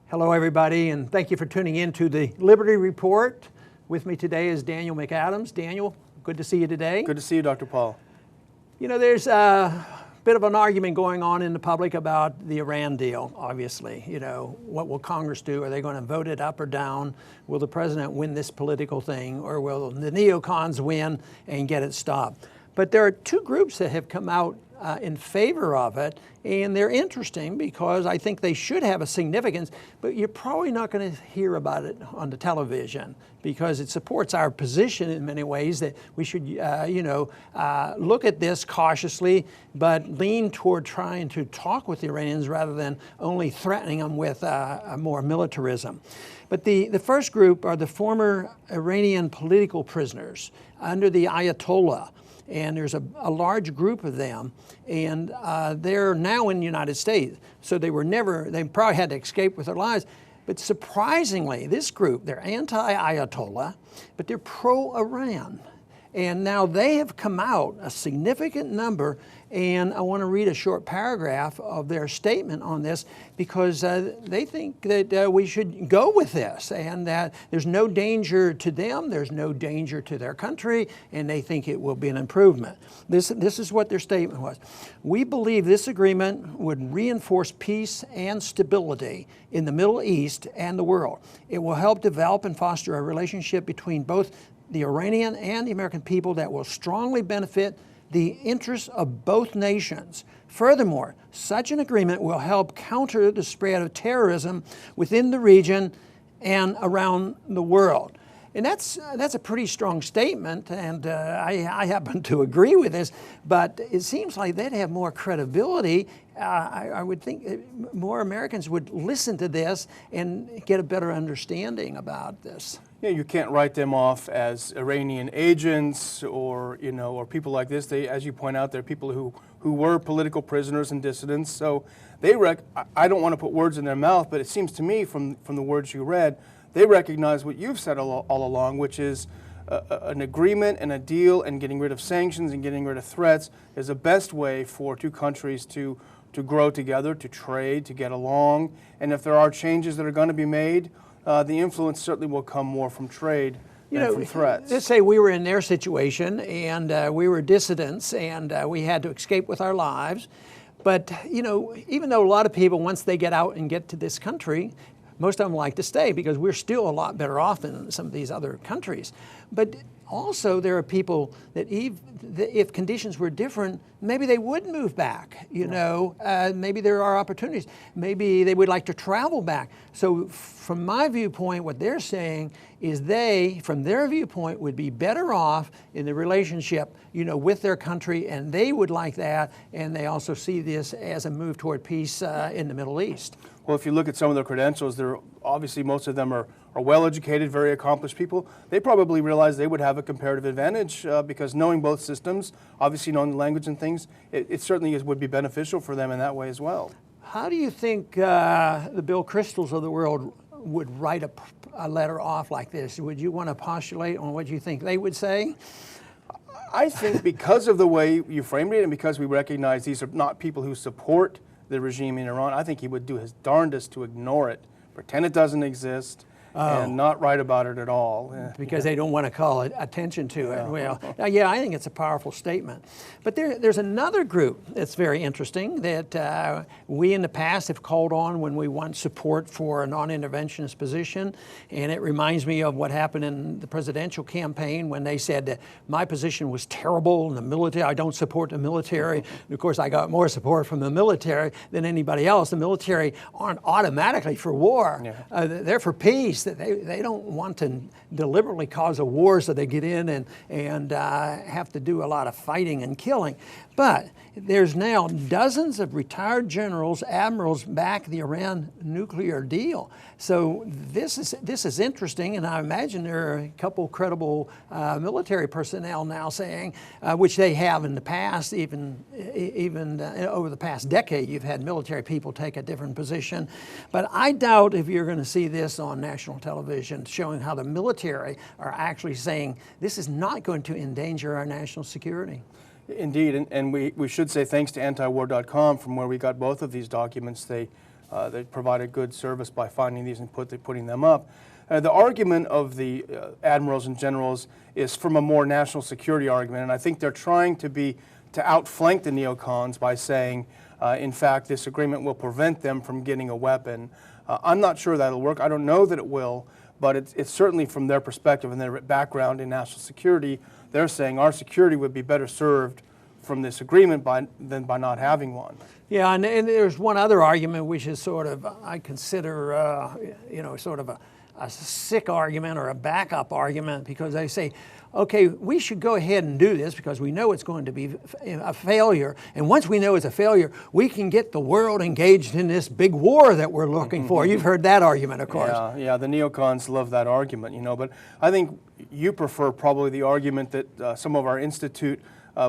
Hello, everybody, and thank you for tuning in to the Liberty Report. With me today is Daniel McAdams. Daniel, good to see you today. Good to see you, Dr. Paul. You know, there's a bit of an argument going on in the public about the Iran deal, obviously. You know, what will Congress do? Are they going to vote it up or down? Will the president win this political thing, or will the neocons win and get it stopped? But there are two groups that have come out in favor of it, and they're interesting because I think they should have a significance, but you're probably not going to hear about it on the television because it supports our position in many ways that we should, look at this cautiously, but lean toward trying to talk with the Iranians rather than only threatening them with more militarism. But the first group are the former Iranian political prisoners under the Ayatollah. And there's a large group of them, and they're now in the United States. So they probably had to escape with their lives. But surprisingly, this group, they're anti-Ayatollah, but they're pro-Iran. And now they have come out, a significant number, and I want to read a short paragraph of their statement on this because they think that we should go with this and that there's no danger to them, there's no danger to their country, and they think it will be an improvement. This is what their statement was. We believe this agreement would reinforce peace and stability in the Middle East and the world. It will help develop and foster a relationship between both the Iranian and the American people that will strongly benefit the interests of both nations. Furthermore, such an agreement will help counter the spread of terrorism within the region and around the world. And that's a pretty strong statement, and I happen to agree with this, but it seems like they'd have more credibility. I would think more Americans would listen to this and get a better understanding about this. Yeah, you can't write them off as Iranian agents or people like this. They, as you point out, they're people who were political prisoners and dissidents. So I don't want to put words in their mouth, but it seems to me from the words you read, they recognize what you've said all along, which is an agreement and a deal and getting rid of sanctions and getting rid of threats is the best way for two countries to grow together, to trade, to get along. And if there are changes that are going to be made, the influence certainly will come more from trade than from threats. Let's say we were in their situation and we were dissidents and we had to escape with our lives. But, even though a lot of people, once they get out and get to this country, most of them like to stay because we're still a lot better off than some of these other countries. But also there are people that if conditions were different, maybe they would move back, maybe there are opportunities. Maybe they would like to travel back. So from my viewpoint, what they're saying is they, from their viewpoint, would be better off in the relationship, with their country, and they would like that, and they also see this as a move toward peace in the Middle East. Well, if you look at some of their credentials, obviously most of them are well-educated, very accomplished people. They probably realize they would have a comparative advantage because knowing both systems, obviously knowing the language and things, it certainly would be beneficial for them in that way as well. How do you think the Bill Kristols of the world would write a letter off like this? Would you want to postulate on what you think they would say? I think because of the way you framed it and because we recognize these are not people who support the regime in Iran, I think he would do his darndest to ignore it, pretend it doesn't exist, and not write about it at all. Because they don't want to call attention to it. Well, yeah, I think it's a powerful statement. But there's another group that's very interesting that we in the past have called on when we want support for a non-interventionist position. And it reminds me of what happened in the presidential campaign when they said that my position was terrible in the military. I don't support the military. And of course, I got more support from the military than anybody else. The military aren't automatically for war. Yeah. They're for peace. That they don't want to deliberately cause a war so they get in and have to do a lot of fighting and killing. But there's now dozens of retired generals, admirals back the Iran nuclear deal. So this is interesting, and I imagine there are a couple credible military personnel now saying, which they have in the past, even over the past decade, you've had military people take a different position. But I doubt if you're going to see this on national television showing how the military are actually saying this is not going to endanger our national security. Indeed, and we should say thanks to antiwar.com from where we got both of these documents. They They provide a good service by finding these and putting them up. The argument of the admirals and generals is from a more national security argument, and I think they're trying to outflank the neocons by saying, in fact, this agreement will prevent them from getting a weapon. I'm not sure that'll work. I don't know that it will, but it's certainly from their perspective and their background in national security, they're saying our security would be better served from this agreement than by not having one. Yeah, and there's one other argument which is sort of, I consider, sort of a sick argument or a backup argument, because they say, okay, we should go ahead and do this because we know it's going to be a failure. And once we know it's a failure, we can get the world engaged in this big war that we're looking for. You've heard that argument, of course. Yeah, the neocons love that argument, but I think you prefer probably the argument that some of our Institute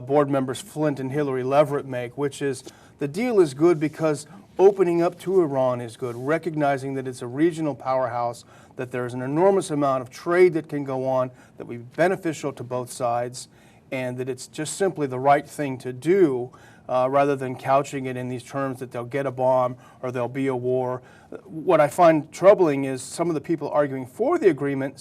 board members, Flint and Hillary Leverett, make, which is the deal is good because opening up to Iran is good, recognizing that it's a regional powerhouse, that there's an enormous amount of trade that can go on that would be beneficial to both sides, and that it's just simply the right thing to do rather than couching it in these terms that they'll get a bomb or there'll be a war. What I find troubling is some of the people arguing for the agreement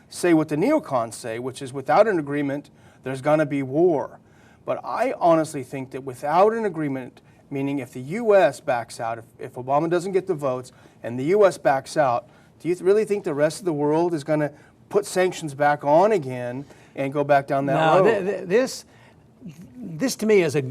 say what the neocons say, which is without an agreement, there's going to be war. But I honestly think that without an agreement, meaning if the U.S. backs out, if Obama doesn't get the votes and the U.S. backs out, do you really think the rest of the world is going to put sanctions back on again and go back down that road? This to me is a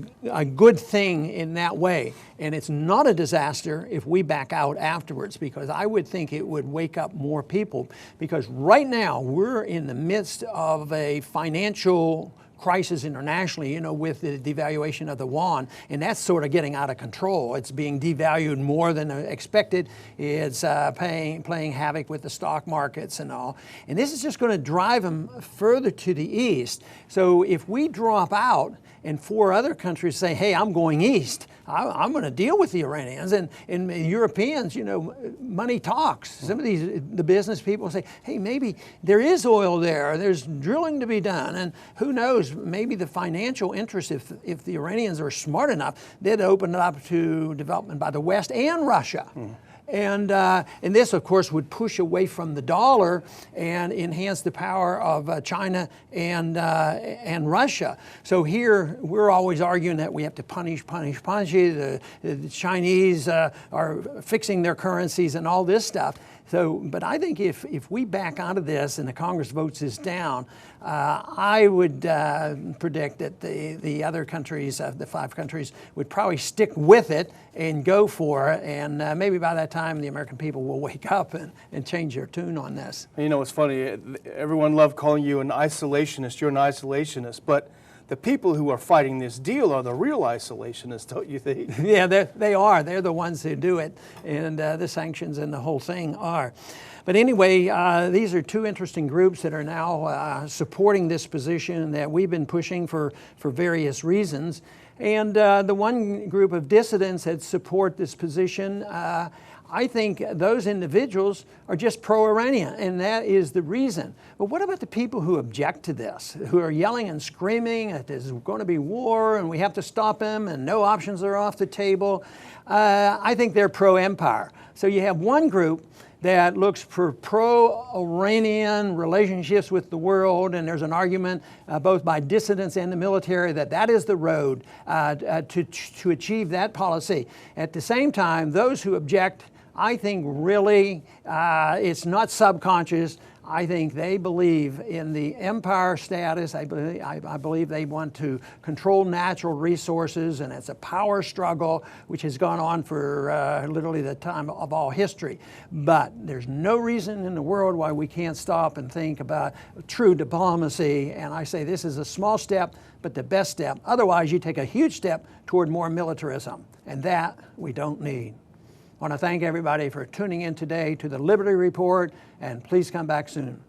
good thing in that way, and it's not a disaster if we back out afterwards, because I would think it would wake up more people, because right now we're in the midst of a financial crisis internationally, with the devaluation of the yuan, and that's sort of getting out of control. It's being devalued more than expected. It's playing havoc with the stock markets and all. And this is just going to drive them further to the east. So if we drop out and 4 other countries say, hey, I'm going east, I'm going to deal with the Iranians, and Europeans, money talks. Some of the business people say, hey, maybe there is oil there, there's drilling to be done, and who knows, maybe the financial interest, if the Iranians are smart enough, they'd open it up to development by the West and Russia. And this, of course, would push away from the dollar and enhance the power of China and Russia. So here, we're always arguing that we have to punish. The Chinese are fixing their currencies and all this stuff. So, but I think if we back out of this and the Congress votes this down, I would predict that the other countries, the 5 countries, would probably stick with it and go for it. And maybe by that time, the American people will wake up and change their tune on this. It's funny. Everyone loved calling you an isolationist. You're an isolationist. But the people who are fighting this deal are the real isolationists, don't you think? Yeah, they are. They're the ones who do it. And the sanctions and the whole thing are. But anyway, these are 2 interesting groups that are now supporting this position that we've been pushing for various reasons. And the one group of dissidents that support this position, I think those individuals are just pro-Iranian, and that is the reason. But what about the people who object to this, who are yelling and screaming that there's going to be war and we have to stop them and no options are off the table? I think they're pro-empire. So you have one group that looks for pro-Iranian relationships with the world, and there's an argument both by dissidents and the military that is the road to achieve that policy. At the same time, those who object, I think really it's not subconscious. I think they believe in the empire status. I believe they want to control natural resources, and it's a power struggle which has gone on for literally the time of all history. But there's no reason in the world why we can't stop and think about true diplomacy. And I say this is a small step, but the best step. Otherwise, you take a huge step toward more militarism, and that we don't need. I want to thank everybody for tuning in today to the Liberty Report, and please come back soon.